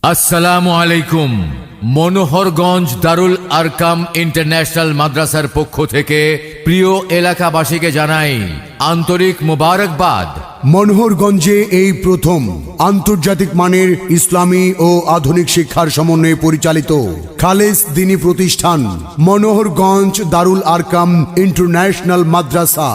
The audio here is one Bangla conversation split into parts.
আসসালামু আলাইকুম। মনোহরগঞ্জ দারুল আরকাম ইন্টারন্যাশনাল মাদ্রাসার পক্ষ থেকে প্রিয় এলাকাবাসীকে জানাই আন্তরিক মোবারকবাদ। মনোহরগঞ্জে এই প্রথম আন্তর্জাতিক মানের ইসলামী ও আধুনিক শিক্ষার সমন্বয়ে পরিচালিত খালেস দ্বীনি প্রতিষ্ঠান মনোহরগঞ্জ দারুল আরকাম ইন্টারন্যাশনাল মাদ্রাসা।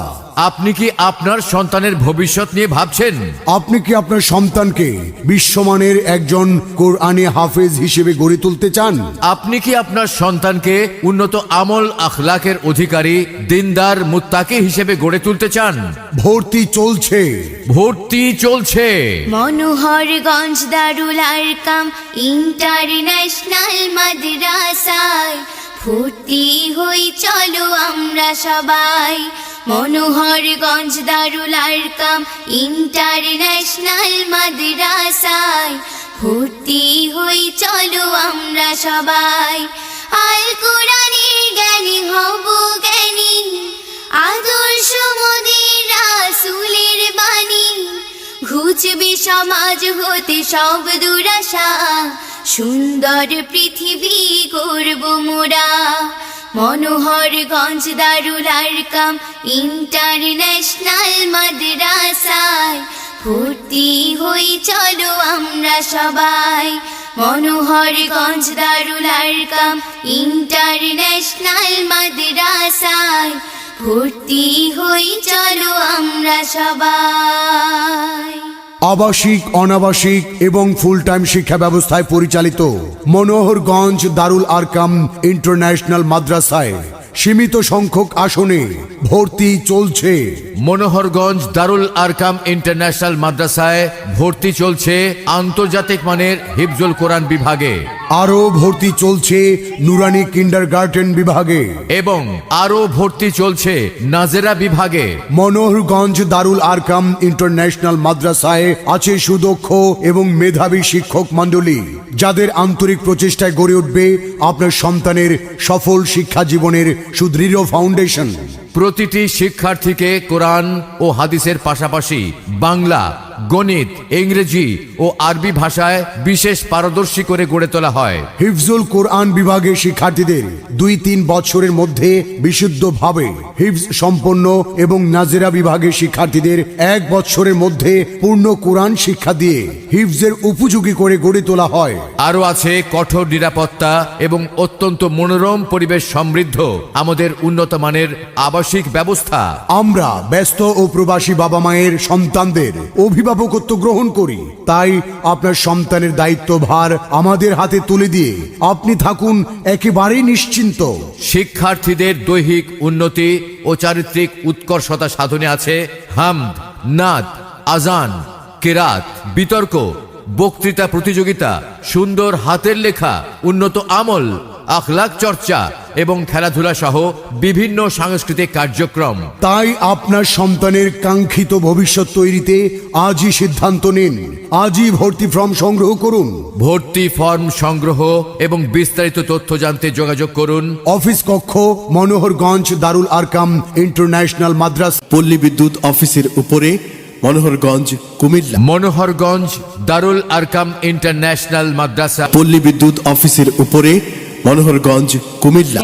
আপনি কি আপনার সন্তানের ভবিষ্যৎ নিয়ে ভাবছেন? আপনি কি আপনার সন্তানকে বিশ্বমানের একজন কোরআনী হাফেজ হিসেবে গড়ে তুলতে চান? আপনি কি আপনার সন্তানকে উন্নত আমল আখলাকের অধিকারী দিনদার মুত্তাকি হিসেবে গড়ে তুলতে চান? ভর্তি চলছে। মনোহরগঞ্জ দারুল আরকাম ইন্টারন্যাশনাল মাদ্রাসায় ভর্তি হই চলো আমরা সবাই। মনোহরগঞ্জ দারুল আরকাম ইন্টারন্যাশনাল মাদ্রাসায় ভর্তি হই চলো আমরা সবাই। আল কোরআনের জ্ঞানী হব জ্ঞানী, আদর্শ মোদের রাসূলের বাণী, ঘুচবে সমাজ হতে সব দুরাশা, সুন্দর পৃথিবী করব মোরা। মনোহরগঞ্জ দারুল আরকাম ইন্টারন্যাশনাল মাদ্রাসায় ভর্তি হই চলো আমরা সবাই। মনোহরগঞ্জ দারুল আরকাম ইন্টারন্যাশনাল মাদ্রাসায় ভর্তি হই চলো আমরা সবাই। আবাসিক, অনাবাসিক এবং ফুল টাইম শিক্ষা ব্যবস্থায় পরিচালিত মনোহরগঞ্জ দারুল আরকাম ইন্টারন্যাশনাল মাদ্রাসায় সীমিত সংখ্যক আসনে ভর্তি চলছে। মনোহরগঞ্জ দারুল আরকাম ইন্টারন্যাশনাল মাদ্রাসায় ভর্তি চলছে আন্তর্জাতিক মানের হিফজুল কোরআন বিভাগে, আরো ভর্তি চলছে নুরানি কিন্ডারগার্টেন বিভাগে এবং আরো ভর্তি চলছে নাজেরা বিভাগে। মনোহরগঞ্জ দারুল আরকাম ইন্টারন্যাশনাল মাদ্রাসায় আছে সুদক্ষ এবং মেধাবী শিক্ষক মণ্ডলী, যাদের আন্তরিক প্রচেষ্টায় গড়ে উঠবে আপনার সন্তানের সফল শিক্ষা জীবনের সুদৃঢ় ফাউন্ডেশন। প্রতিটি শিক্ষার্থীকে কোরআন ও হাদিসের পাশাপাশি বাংলা, গণিত, ইংরেজি ও আরবি ভাষায় বিশেষ পারদর্শী করে গড়ে তোলা হয়। হিফজুল কোরআন বিভাগে শিক্ষার্থীদের 2-3 বছরের মধ্যে বিশুদ্ধভাবে হিফজ সম্পন্ন এবং নাজেরা বিভাগে শিক্ষার্থীদের 1 বছরের মধ্যে পূর্ণ কোরআন শিক্ষা দিয়ে হিফজের উপযোগী করে গড়ে তোলা হয়। আরও আছে কঠোর নিরাপত্তা এবং অত্যন্ত মনোরম পরিবেশ সমৃদ্ধ আমাদের উন্নত মানের আবাসিক ব্যবস্থা। আমরা ব্যস্ত ও প্রবাসী বাবা মায়ের সন্তানদের অভিভাবকত্ব গ্রহণ করি, তাই আপনার সন্তানের দায়িত্বভার আমাদের হাতে তুলে দিয়ে আপনি থাকুন একেবারেই নিশ্চিন্ত। শিক্ষার্থীদের দৈহিক উন্নতি ও চারিত্রিক উৎকর্ষতা সাধনে আছে হামদ, নাত, আজান, কেরাত, বিতর্ক, বক্তৃতা প্রতিযোগিতা, সুন্দর হাতের লেখা, উন্নত আমল, আখলাক চর্চা এবং খেলাধুলা সহ বিভিন্ন সাংস্কৃতিক কার্যক্রম। তাই আপনার সন্তানের কাঙ্ক্ষিত ভবিষ্যৎ তৈরিতে আজই সিদ্ধান্ত নিন, আজই ভর্তি ফর্ম সংগ্রহ করুন। ভর্তি ফর্ম সংগ্রহ এবং বিস্তারিত তথ্য জানতে যোগাযোগ করুন অফিস কক্ষ, মনোহরগঞ্জ দারুল আরকাম ইন্টারন্যাশনাল মাদ্রাসা, পল্লী বিদ্যুৎ অফিসের উপরে, মনোহরগঞ্জ, কুমিল্লা। মনোহরগঞ্জ দারুল আরকাম ইন্টারন্যাশনাল মাদ্রাসা, পল্লী বিদ্যুৎ অফিসের উপরে, মনোহরগঞ্জ, কুমিল্লা।